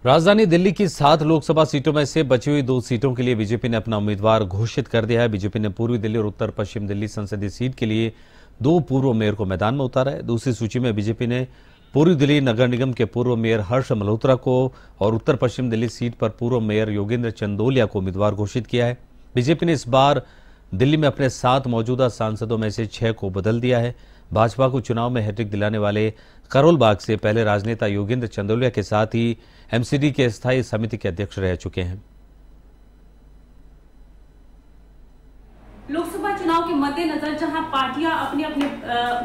राजधानी दिल्ली की 7 लोकसभा सीटों में से बची हुई 2 सीटों के लिए बीजेपी ने अपना उम्मीदवार घोषित कर दिया है। बीजेपी ने पूर्वी दिल्ली और उत्तर पश्चिम दिल्ली संसदीय सीट के लिए 2 पूर्व मेयर को मैदान में उतारा है। दूसरी सूची में बीजेपी ने पूर्वी दिल्ली नगर निगम के पूर्व मेयर हर्ष मल्होत्रा को और उत्तर पश्चिम दिल्ली सीट पर पूर्व मेयर योगेंद्र चंदोलिया को उम्मीदवार घोषित किया है। बीजेपी ने इस बार दिल्ली में अपने 7 मौजूदा सांसदों में से 6 को बदल दिया है। भाजपा को चुनाव में हैट्रिक दिलाने वाले करोल बाग से पहले राजनेता योगेंद्र चंदोलिया के साथ ही एमसीडी के स्थायी समिति के अध्यक्ष रह चुके हैं। लोकसभा चुनाव के मद्देनजर जहां पार्टियां अपने अपने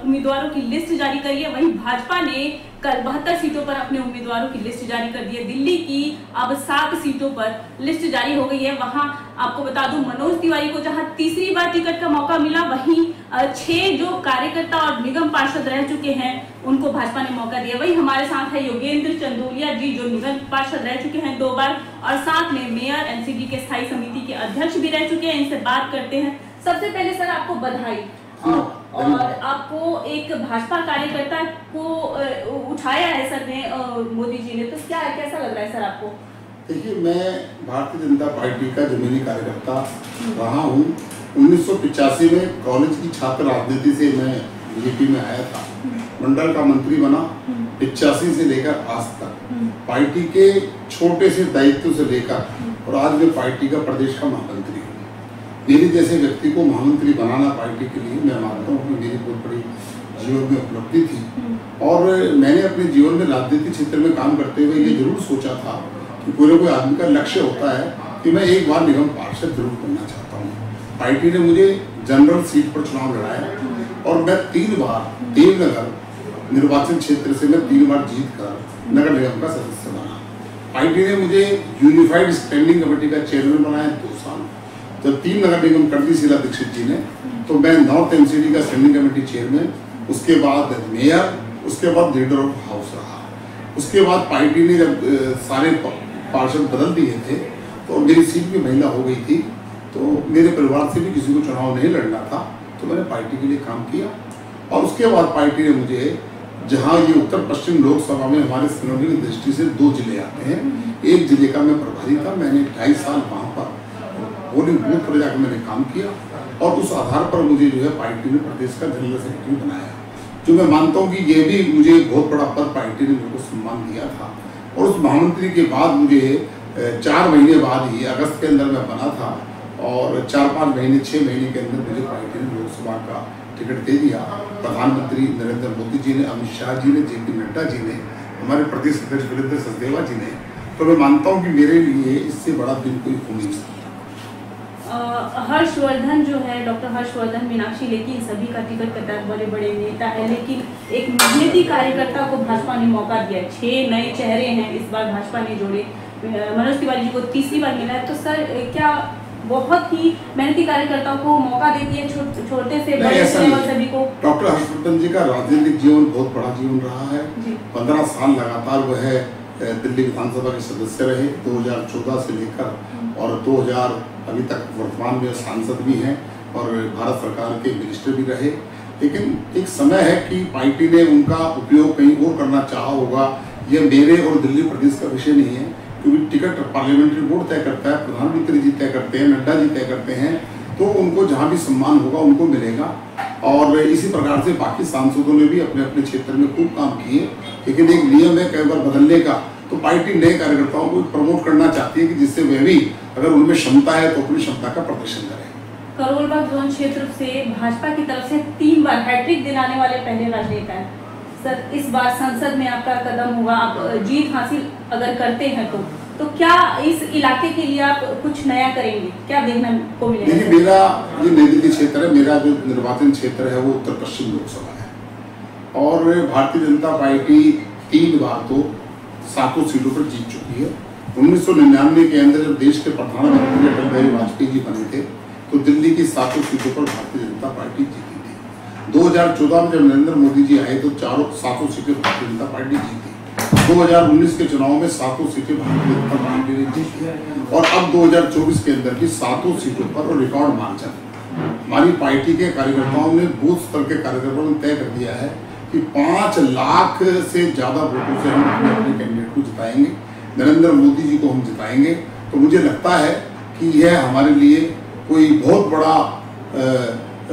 उम्मीदवारों की लिस्ट जारी करी है, वहीं भाजपा ने कल 72 सीटों पर अपने उम्मीदवारों की लिस्ट जारी कर दी है। दिल्ली की अब 7 सीटों पर लिस्ट जारी हो गई है। वहां आपको बता दूं, मनोज तिवारी को जहां तीसरी बार टिकट का मौका मिला, वहीं 6 जो कार्यकर्ता और निगम पार्षद रह चुके हैं उनको भाजपा ने मौका दिया। वही हमारे साथ है योगेंद्र चंदोलिया जी, जो निगम पार्षद रह चुके हैं 2 बार और साथ में मेयर एमसीडी के स्थायी समिति के अध्यक्ष भी रह चुके हैं। इनसे बात करते हैं। सबसे पहले सर आपको बधाई, और आपको एक भाजपा कार्यकर्ता को उठाया है सर ने, मोदी जी ने, तो कैसा लग रहा है सर आपको? देखिए, मैं भारतीय जनता पार्टी का जमीनी कार्यकर्ता रहा हूँ। 1985 में कॉलेज की छात्र राजनीति से मैं बीजेपी में आया था, मंडल का मंत्री बना। 85 से लेकर आज तक पार्टी के छोटे से दायित्व से लेकर और आज मैं पार्टी का प्रदेश का महामंत्री हूँ। मेरे जैसे व्यक्ति को महामंत्री बनाना पार्टी के लिए मैं मानता हूँ कि मेरी बहुत बड़ी जीवन में उपलब्धि थी। और मैंने अपने जीवन में राजनीतिक क्षेत्र में काम करते हुए ये जरूर सोचा था कि कोई आदमी का लक्ष्य होता है कि मैं एक बार निगम पार्षद जरूर बनना चाहता हूँ। पार्टी ने मुझे जनरल सीट पर चुनाव लड़ाया और मैं 3 बार देवनगर निर्वाचन क्षेत्र से मैं 3 बार जीत कर नगर निगम का सदस्य बना। पार्टी ने मुझे यूनिफाइड स्टैंडिंग कमेटी का चेयरमैन बनाया 2 साल। जब 3 नगर निगम कर दी शीला दीक्षित जी ने, तो मैं नॉर्थ एमसीडी का स्टैंडिंग कमेटी चेयरमैन, उसके बाद मेयर, उसके बाद लीडर ऑफ हाउस रहा। उसके बाद पार्टी ने जब सारे पार्षद बदल दिए थे तो मेरी सीट भी महिला हो गई थी, तो मेरे परिवार से भी किसी को चुनाव नहीं लड़ना था, तो मैंने पार्टी के लिए काम किया। और उसके बाद पार्टी ने मुझे, जहाँ ये उत्तर पश्चिम लोकसभा में हमारे संगठन दृष्टि से 2 जिले आते हैं, एक जिले का मैं प्रभारी था। मैंने 2.5 साल वहाँ पर पोलिंग बूथ पर जाकर मैंने काम किया और उस आधार पर मुझे जो है पार्टी ने प्रदेश का जनरल सेक्रेटरी बनाया, जो मैं मानता हूँ कि ये भी मुझे बहुत बड़ा पद पार्टी ने मुझे सम्मान दिया था। और उस महामंत्री के बाद मुझे 4 महीने बाद ही अगस्त के अंदर मैं बना था और 4-5 महीने 6 महीने के अंदर मुझे पार्टी ने लोकसभा का टिकट दे दिया। प्रधानमंत्री नरेंद्र मोदी जी ने, अमित शाह जी ने, जेपी नड्डा जी ने, हमारे प्रदेश अध्यक्ष वीरेंद्र सचदेवा जी ने, तो मैं मानता हूँ कि मेरे लिए इससे बड़ा दिन कोई हो नहीं सकता। हर्षवर्धन जो है, डॉक्टर हर्षवर्धन मीनाक्षी लेखी, सभी का टिकट कटा, बड़े बड़े नेता है, लेकिन एक मेहनती कार्यकर्ता को भाजपा ने मौका दिया। 6 नए चेहरे हैं इस बार भाजपा ने जोड़े। मनोज तिवारी जी को तीसरी बार मिला है, तो सर क्या बहुत ही मेहनती कार्यकर्ताओं को मौका देती है, छोटे से बड़े से सभी को? डॉक्टर हर्षवर्धन जी का राजनीतिक जीवन बहुत बड़ा जीवन रहा है। 15 साल लगातार वह दिल्ली विधानसभा के सदस्य रहे, 2014 से लेकर, और 2000 अभी तक वर्तमान में सांसद भी हैं और भारत सरकार के मिनिस्टर भी रहे। लेकिन एक समय है कि पार्टी ने उनका उपयोग कहीं और करना चाहा होगा। यह मेरे और दिल्ली प्रदेश का विषय नहीं है, क्योंकि टिकट पार्लियामेंट्री बोर्ड तय करता है, प्रधानमंत्री जी तय करते हैं, नड्डा जी तय करते हैं, तो उनको जहाँ भी सम्मान होगा उनको मिलेगा। और इसी प्रकार से बाकी सांसदों ने भी अपने अपने क्षेत्र में खूब काम किए। लेकिन एक नियम है कई बार बदलने का, तो पार्टी नए कार्यकर्ताओं को प्रमोट करना चाहती है कि जिससे वे भी, अगर उनमें क्षमता है तो अपनी क्षमता का प्रदर्शन करें। करोल बाग जोन क्षेत्र से भाजपा की तरफ से 3 बार हैट्रिक दिलाने वाले पहले राजनेता हैं सर। इस बार संसद में आपका कदम होगा, आप जीत हासिल अगर करते हैं तो क्या इस इलाके के लिए आप कुछ नया करेंगे? क्या देखने को मिलेगा? देखिए, मेरा ये नई दिल्ली क्षेत्र है, मेरा जो निर्वाचन क्षेत्र है वो उत्तर पश्चिम लोकसभा है और भारतीय जनता पार्टी 3 बार तो 7 सीटों पर जीत चुकी है। 1999 के अंदर जब देश के प्रधानमंत्री अटल बिहारी वाजपेयी जी बने थे, तो दिल्ली की 7 सीटों पर भारतीय जनता पार्टी जीती थी। 2014 में जब नरेंद्र मोदी जी आए तो 7 सीटें भारतीय जनता पार्टी जीती। 2019 के चुनाव में 7 सीटें भारतीय जनता पार्टी ने जीती और अब 2024 के अंदर की 7 सीटों पर रिकॉर्ड मार्जिन हमारी पार्टी के कार्यकर्ताओं ने, बूथ स्तर के कार्यकर्ताओं ने तय कर दिया है कि 5 लाख से ज्यादा वोटों से हम अपने कैंडिडेट को जिताएंगे। नरेंद्र मोदी जी को हम जिताएंगे। तो मुझे लगता है कि यह हमारे लिए कोई बहुत बड़ा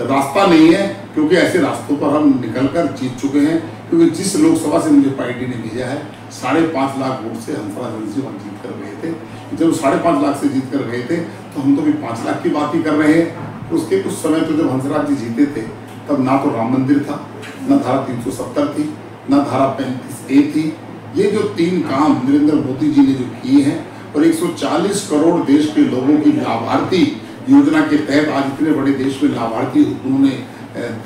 रास्ता नहीं है, क्योंकि ऐसे रास्तों पर हम निकलकर जीत चुके हैं। क्योंकि जिस लोकसभा से मुझे पार्टी ने भेजा है 5.5 लाख वोट से हंसराज हंसी वहां जीत कर गए थे। जब 5.5 लाख से जीत कर गए थे तो हम तो भी 5 लाख की बात ही कर रहे हैं। उसके कुछ समय तो जब हंसराज जी जीते थे तब ना तो राम मंदिर था, न धारा 370 थी, न धारा 35A थी। ये जो 3 काम नरेंद्र मोदी जी ने जो किए हैं और 140 करोड़ देश के लोगों की लाभार्थी योजना के तहत आज इतने बड़े देश में लाभार्थी उन्होंने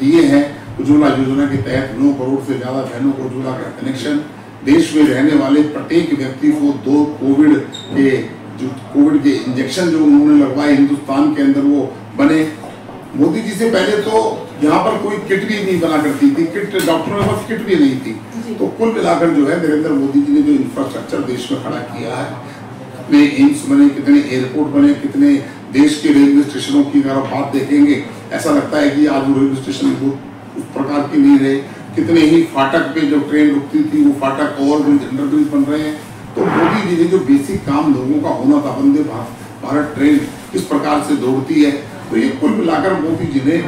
दिए हैं। उज्ज्वला योजना के तहत 9 करोड़ से ज्यादा बहनों को उज्ज्वला का कनेक्शन, देश में रहने वाले प्रत्येक व्यक्ति को 2 कोविड के इंजेक्शन जो उन्होंने लगवाए हिंदुस्तान के अंदर वो बने। मोदी जी से पहले तो यहाँ पर कोई किट भी नहीं बना करती थी, किट डॉक्टरों के पास किट भी नहीं थी। तो कुल मिलाकर जो है नरेंद्र मोदी जी ने जो इंफ्रास्ट्रक्चर देश में खड़ा किया है, कितने एम्स बने, कितने एयरपोर्ट बने, कितने देश के रेलवे स्टेशनों की अगर आप बात देखेंगे ऐसा लगता है कि आज वो रेलवे स्टेशन उस प्रकार की नहीं रहे। कितने ही फाटक पे जो ट्रेन रुकती थी वो फाटक और भी अंडरब्रिज बन रहे हैं। तो मोदी जी ने जो बेसिक काम लोगों का होना था, वंदे भारत ट्रेन किस प्रकार से दौड़ती है, तो ये कुल मिलाकर मोदी जी ने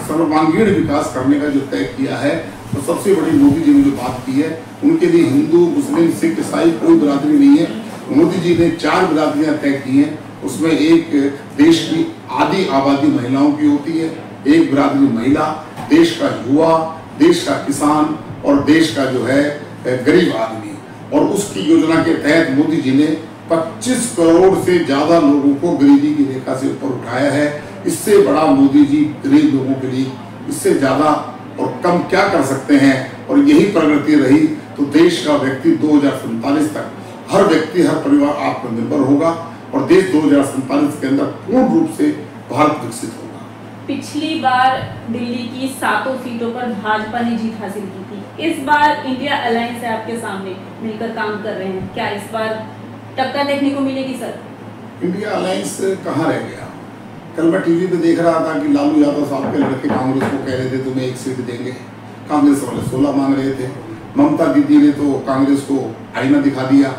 सर्वांगीण विकास करने का जो तय किया है। तो सबसे बड़ी मोदी जी ने जो बात की है, उनके लिए हिंदू, मुस्लिम, सिख, ईसाई कोई बिरादरी नहीं है। मोदी जी ने 4 बिरादरियां तय की हैं। उसमें एक देश की आधी आबादी महिलाओं की होती है, एक बिरादरी महिला, देश का युवा, देश का किसान और देश का जो है गरीब आदमी। और उसकी योजना के तहत मोदी जी ने 25 करोड़ से ज्यादा लोगों को गरीबी की रेखा से ऊपर उठाया है। इससे बड़ा मोदी जी गरीब लोगों के लिए इससे ज्यादा और कम क्या कर सकते हैं। और यही प्रगति रही तो देश का व्यक्ति 2047 तक हर व्यक्ति, हर परिवार आत्मनिर्भर होगा और देश 2047 के अंदर पूर्ण रूप से भारत विकसित होगा। पिछली बार दिल्ली की 7 सीटों पर भाजपा ने जीत हासिल की थी। इस बार इंडिया अलायंस है आपके सामने, मिलकर काम कर रहे हैं। क्या इस बार टक्कर देखने को मिलेगी सर? इंडिया अलायंस कहाँ रह गया? कल मैं टीवी पे देख रहा था कि लालू यादव साहब के लड़के कांग्रेस को कह रहे थे तुम्हें 1 सीट देंगे। कांग्रेस वाले 16 मांग रहे थे। ममता दीदी ने तो कांग्रेस को आईना दिखा दिया।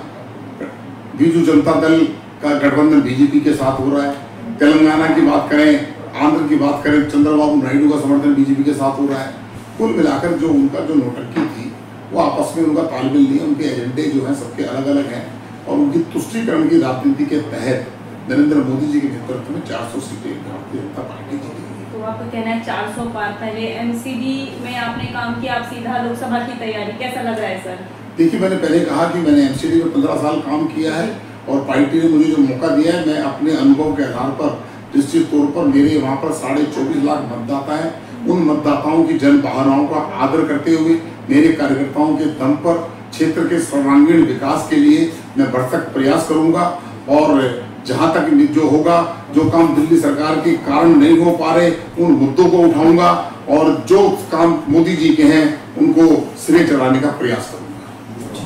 बीजू जनता दल का गठबंधन बीजेपी के साथ हो रहा है। तेलंगाना की बात करें, आंध्र की बात करें, चंद्रबाबू नायडू का समर्थन बीजेपी के साथ हो रहा है। कुल मिलाकर जो उनका जो नौटंकी थी वो आपस में उनका तालमेल नहीं है। उनके एजेंडे जो हैं सबके अलग अलग हैं और उनकी तुष्टीकरण की राजनीति के तहत नरेंद्र मोदी जी के नेतृत्व में 400 सीटें भारतीय जनता पार्टी जीतेगी। तो आपका कहना है 400 पार। पहले एमसीडी में आपने काम किया, आप सीधा लोकसभा की तैयारी, कैसा लग रहा है सर? देखिए, मैंने पहले कहा कि मैंने एमसीडी में 15 साल काम किया है और पार्टी ने मुझे जो मौका दिया है, मैं अपने अनुभव के आधार पर निश्चित तौर पर मेरे वहाँ पर 24.5 लाख मतदाता है। उन मतदाताओं की जन भावनाओं का आदर करते हुए मेरे कार्यकर्ताओं के दम पर क्षेत्र के सर्वांगीण विकास के लिए मैं भरसक प्रयास करूंगा और जहां तक जो होगा, जो काम दिल्ली सरकार के कारण नहीं हो पा रहे उन मुद्दों को उठाऊंगा और जो काम मोदी जी के हैं उनको सिरे चढ़ाने का प्रयास करूंगा।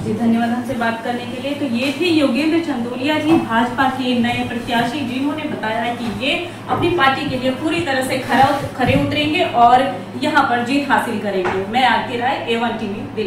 जी धन्यवाद हमसे बात करने के लिए। तो ये थे योगेंद्र चंदोलिया जी, भाजपा के नए प्रत्याशी, जिन्होंने बताया है कि ये अपनी पार्टी के लिए पूरी तरह से खरे उतरेंगे और यहाँ पर जीत हासिल करेंगे। मैं आरती राय, A1 TV दिल्ली।